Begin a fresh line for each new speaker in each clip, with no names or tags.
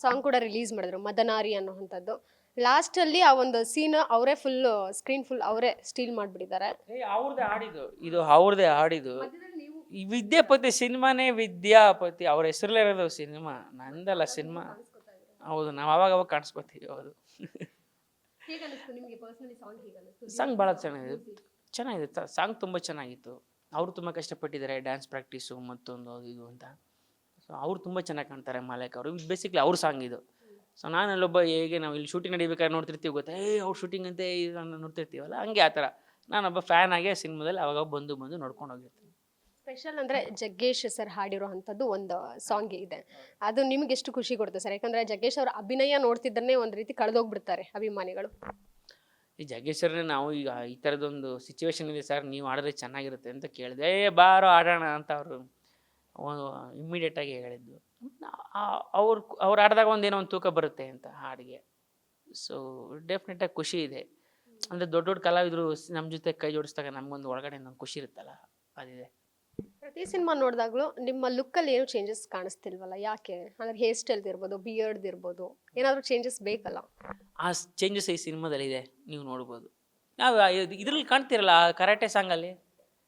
Song ಕೂಡ release ಮಾಡಿದ್ರು ಮದನಾರಿ ಅನ್ನೋವಂಥದ್ದು. ಲಾಸ್ಟಲ್ಲಿ ಆ ಒಂದು ಸೀನ್ ಅವರೇ ಫುಲ್ ಸ್ಕ್ರೀನ್ ಫುಲ್ ಅವರೇ ಸ್ಟೀಲ್ ಮಾಡಿಬಿಟ್ಟಿದ್ದಾರೆ.
ಅವ್ರದ್ದೇ ಹಾಡಿದು, ಇದು ಅವ್ರದ್ದೇ ಹಾಡಿದು. ಈ ವಿದ್ಯಾಪತಿ ಸಿನಿಮಾನೇ ವಿದ್ಯಾಪತಿ ಅವ್ರ ಹೆಸರಲ್ಲೇ ಇರೋದು ಸಿನಿಮಾ, ನಂದಲ್ಲ ಸಿನಿಮಾ. ಹೌದು, ನಾವು ಅವಾಗ ಕಾಣಿಸ್ಕೊತೀವಿ. ಹೌದು. ಸಾಂಗ್ ಭಾಳ ಚೆನ್ನಾಗಿದೆ ಸಾಂಗ್ ತುಂಬ ಚೆನ್ನಾಗಿತ್ತು. ಅವರು ತುಂಬ ಕಷ್ಟಪಟ್ಟಿದ್ದಾರೆ, ಡ್ಯಾನ್ಸ್ ಪ್ರಾಕ್ಟೀಸು ಮತ್ತೊಂದು ಅದು ಇದು ಅಂತ. ಸೊ ಅವ್ರು ತುಂಬ ಚೆನ್ನಾಗಿ ಕಾಣ್ತಾರೆ ಮಾಲಕ್ ಅವರು. ಬೇಸಿಕ್ಲಿ ಅವ್ರ ಸಾಂಗ್ ಇದು. ಸೊ ನಾನಲ್ಲೊಬ್ಬ ಹೇಗೆ ನಾವು ಇಲ್ಲಿ ಶೂಟಿಂಗ್ ನಡಿಬೇಕಾದ್ರೆ ನೋಡ್ತಿರ್ತೀವಿ ಗೊತ್ತಾ, ಅವ್ರ ಶೂಟಿಂಗ್ ಅಂತ ನೋಡ್ತಿರ್ತೀವಲ್ಲ, ಹಂಗೆ ಆ ಥರ ನಾನೊಬ್ಬ ಫ್ಯಾನ್ ಆಗಿ ಸಿನಿಮಾದಲ್ಲಿ ಅವಾಗ ಬಂದು ನೋಡ್ಕೊಂಡು ಹೋಗಿರ್ತೀನಿ.
ಸ್ಪೆಷಲ್ ಅಂದರೆ ಜಗ್ಗೇಶ್ ಸರ್ ಹಾಡಿರೋ ಅಂಥದ್ದು ಒಂದು ಸಾಂಗ್ ಇದೆ. ಅದು ನಿಮ್ಗೆ ಎಷ್ಟು ಖುಷಿ ಕೊಡುತ್ತೆ ಸರ್? ಯಾಕಂದರೆ ಜಗ್ಗೇಶ್ ಅವರ ಅಭಿನಯ ನೋಡ್ತಿದ್ದನ್ನೇ ಒಂದು ರೀತಿ ಕಳೆದೋಗ್ಬಿಡ್ತಾರೆ ಅಭಿಮಾನಿಗಳು.
ಈ ಜಗ್ಗೇಶ್ವರನೇ ನಾವು ಈಗ ಈ ಥರದೊಂದು ಸಿಚುವೇಶನ್ ಇದೆ ಸರ್, ನೀವು ಆಡಿದ್ರೆ ಚೆನ್ನಾಗಿರುತ್ತೆ ಅಂತ ಕೇಳಿದೆ. ಬಾರೋ ಆಡೋಣ ಅಂತ ಅವರು ಇಮ್ಮಿಡಿಯೇಟಾಗಿ ಹೇಳಿದ್ದು. ಅವ್ರು ಆಡಿದಾಗ ಒಂದೇನೋ ಒಂದು ತೂಕ ಬರುತ್ತೆ ಅಂತ ಹಾಡಿಗೆ. ಸೊ ಡೆಫಿನೆಟಾಗಿ ಖುಷಿ ಇದೆ. ಅಂದರೆ ದೊಡ್ಡ ದೊಡ್ಡ ಕಲಾವಿದರು ನಮ್ಮ ಜೊತೆ ಕೈ ಜೋಡಿಸಿದಾಗ ನಮಗೊಂದು ಒಳಗಡೆ ಒಂದು ಖುಷಿ ಇರುತ್ತಲ್ಲ, ಅದಿದೆ.
ಪ್ರತಿ ಸಿನಿಮಾ ನೋಡಿದಾಗಲೂ ನಿಮ್ಮ ಲುಕ್ಕಲ್ಲಿ ಏನು ಚೇಂಜಸ್ ಕಾಣಿಸ್ತಿಲ್ವಲ್ಲ, ಯಾಕೆ? ಅಂದರೆ ಹೇರ್ ಸ್ಟೈಲ್ ಇರ್ಬೋದು, ಬಿಯರ್ಡ್ ಇರ್ಬೋದು, ಏನಾದರೂ ಚೇಂಜಸ್ ಬೇಕಲ್ಲ?
ಆ ಚೇಂಜಸ್ ಈ ಸಿನಿಮಾದಲ್ಲಿದೆ, ನೀವು ನೋಡ್ಬೋದು. ನಾವು ಇದ್ರಲ್ಲಿ ಕಾಣ್ತಿರಲ್ಲ ಆ ಕರಾಟೆ ಸಾಂಗಲ್ಲಿ,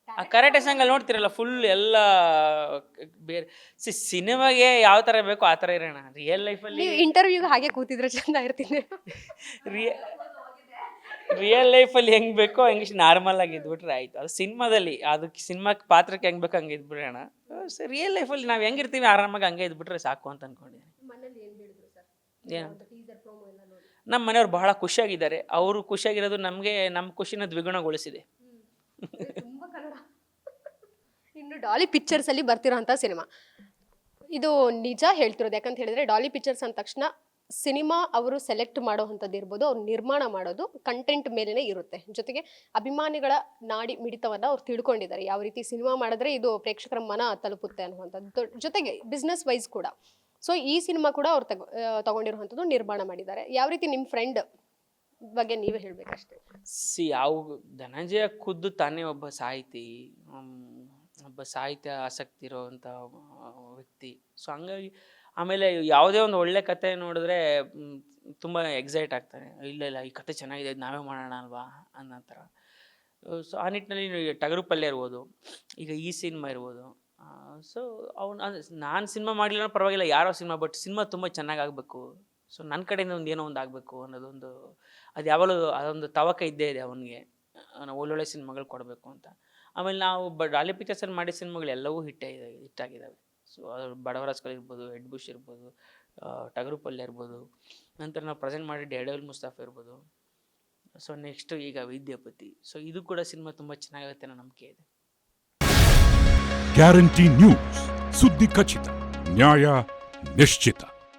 ಆ ಕರಾಟೆ ಸಾಂಗಲ್ಲಿ ನೋಡ್ತಿರಲ್ಲ ಫುಲ್ ಎಲ್ಲ ಬೇರೆ. ಸಿನಿಮಾಗೆ ಯಾವ ಥರ ಬೇಕೋ ಆ ಥರ ಇರೋಣ. ರಿಯಲ್ ಲೈಫಲ್ಲಿ
ಇಂಟರ್ವ್ಯೂಗೆ ಹಾಗೆ ಕೂತಿದ್ರೆ ಚೆಂದ ಇರ್ತೀನಿ.
ರಿಯಲ್ ಲೈಫಲ್ಲಿ ಹೆಂಗೆ ಬೇಕೋ ಹಂಗೆ ನಾರ್ಮಲ್ ಆಗಿ ಇದ್ಬಿಟ್ರೆ ಆಯಿತು. ಅದು ಸಿನಿಮಾದಲ್ಲಿ ಅದಕ್ಕೆ ಸಿನಿಮಾಕ್ಕೆ ಪಾತ್ರಕ್ಕೆ ಹೆಂಗೆ ಬೇಕೋ ಹಂಗೆ ಇದ್ಬಿಡೋಣ. ಸೊ ರಿಯಲ್ ಲೈಫಲ್ಲಿ ನಾವು ಹೆಂಗಿರ್ತೀವಿ ಆರಾಮಾಗಿ ಹಂಗೆ ಇದ್ಬಿಟ್ರೆ ಸಾಕು ಅಂತ ಅಂದ್ಕೊಂಡಿದ್ದೀನಿ. ಏನು ನಮ್ಮ ಮನೆಯವ್ರು ಬಹಳ ಖುಷಿಯಾಗಿದ್ದಾರೆ. ಅವರು ಖುಷಿಯಾಗಿರೋದು ನಮಗೆ ನಮ್ಮ ಖುಷಿನ ದ್ವಿಗುಣಗೊಳಿಸಿದೆ.
ಇನ್ನು ಡಾಲಿ ಪಿಕ್ಚರ್ಸ್ ಅಲ್ಲಿ ಬರ್ತಿರೋಂಥ ಸಿನಿಮಾ ಇದು ನಿಜ ಹೇಳ್ತಿರೋದು. ಯಾಕಂತ ಹೇಳಿದ್ರೆ ಡಾಲಿ ಪಿಕ್ಚರ್ಸ್ ಅಂದ ತಕ್ಷಣ ಸಿನಿಮಾ ಅವರು ಸೆಲೆಕ್ಟ್ ಮಾಡೋವಂಥದ್ದು ಇರ್ಬೋದು, ಅವ್ರು ನಿರ್ಮಾಣ ಮಾಡೋದು ಕಂಟೆಂಟ್ ಮೇಲೇ ಇರುತ್ತೆ. ಜೊತೆಗೆ ಅಭಿಮಾನಿಗಳ ನಾಡಿ ಮಿಡಿತವನ್ನು ಅವ್ರು ತಿಳ್ಕೊಂಡಿದ್ದಾರೆ, ಯಾವ ರೀತಿ ಸಿನಿಮಾ ಮಾಡಿದ್ರೆ ಇದು ಪ್ರೇಕ್ಷಕರ ಮನ ತಲುಪುತ್ತೆ ಅನ್ನುವಂಥದ್ದು. ಜೊತೆಗೆ ಬಿಸ್ನೆಸ್ ವೈಸ್ ಕೂಡ. ಸೊ ಈ ಸಿನಿಮಾ ಕೂಡ ಅವ್ರು ತಗೊಂಡಿರುವಂಥದ್ದು ನಿರ್ಮಾಣ ಮಾಡಿದ್ದಾರೆ. ಯಾವ ರೀತಿ ನಿಮ್ಮ ಫ್ರೆಂಡ್ ಬಗ್ಗೆ ನೀವೇ ಹೇಳಬೇಕಷ್ಟೇ.
ಯಾವ ಧನಂಜಯ ಖುದ್ದು ತಾನೇ ಒಬ್ಬ ಸಾಹಿತ್ಯ ಆಸಕ್ತಿ ಇರೋವಂಥ ವ್ಯಕ್ತಿ. ಸೊ ಹಂಗಾಗಿ ಆಮೇಲೆ ಯಾವುದೇ ಒಂದು ಒಳ್ಳೆ ಕತೆ ನೋಡಿದ್ರೆ ತುಂಬ ಎಕ್ಸೈಟ್ ಆಗ್ತಾನೆ. ಇಲ್ಲ ಈ ಕತೆ ಚೆನ್ನಾಗಿದೆ, ನಾವೇ ಮಾಡೋಣ ಅಲ್ವಾ ಅನ್ನೋ ಥರ. ಸೊ ಆ ನಿಟ್ಟಿನಲ್ಲಿ ಟಗರು ಪಲ್ಯ ಇರ್ಬೋದು, ಈಗ ಈ ಸಿನಿಮಾ ಇರ್ಬೋದು. ಸೊ ನಾನು ಸಿನಿಮಾ ಮಾಡಲಿಲ್ಲ ಪರವಾಗಿಲ್ಲ, ಯಾರೋ ಸಿನಿಮಾ, ಬಟ್ ಸಿನಿಮಾ ತುಂಬ ಚೆನ್ನಾಗಾಗಬೇಕು. ಸೊ ನನ್ನ ಕಡೆಯಿಂದ ಒಂದು ಏನೋ ಒಂದು ಆಗಬೇಕು ಅನ್ನೋದೊಂದು, ಅದು ಯಾವಾಗಲೂ ಅದೊಂದು ತವಕ ಇದ್ದೇ ಇದೆ ಅವನಿಗೆ, ಒಳ್ಳೊಳ್ಳೆ ಸಿನಿಮಾಗಳು ಕೊಡಬೇಕು ಅಂತ. ಆಮೇಲೆ ನಾವು ಡಾಲಿ ಪಿಕ್ಚರ್ಸಲ್ಲಿ ಮಾಡಿದ ಸಿನಿಮಾಗಳು ಎಲ್ಲವೂ ಹಿಟ್ಟಾಗಿದ್ದಾವೆ. ಸೊ ಅದು ಬಡವರಾಜ್ಕಲ್ ಇರ್ಬೋದು, ಹೆಡ್ ಬುಷ್ ಇರ್ಬೋದು, ಟಗರು ಪಲ್ಯ ಇರ್ಬೋದು, ನಂತರ ನಾವು ಪ್ರೆಸೆಂಟ್ ಮಾಡಿ ಡೇರ್ಡೆವಿಲ್ ಮುಸ್ತಫಾ ಇರ್ಬೋದು. ಸೊ ನೆಕ್ಸ್ಟು ಈಗ ವಿದ್ಯಾಪತಿ. ಸೊ ಇದು ಕೂಡ ಸಿನಿಮಾ ತುಂಬ ಚೆನ್ನಾಗುತ್ತೆ ಅನ್ನೋ ನಂಬಿಕೆ ಇದೆ.
ಗ್ಯಾರಂಟಿ ನ್ಯೂಸ್, ಸುದ್ದಿ ಖಚಿತ, ನ್ಯಾಯ ನಿಶ್ಚಿತ.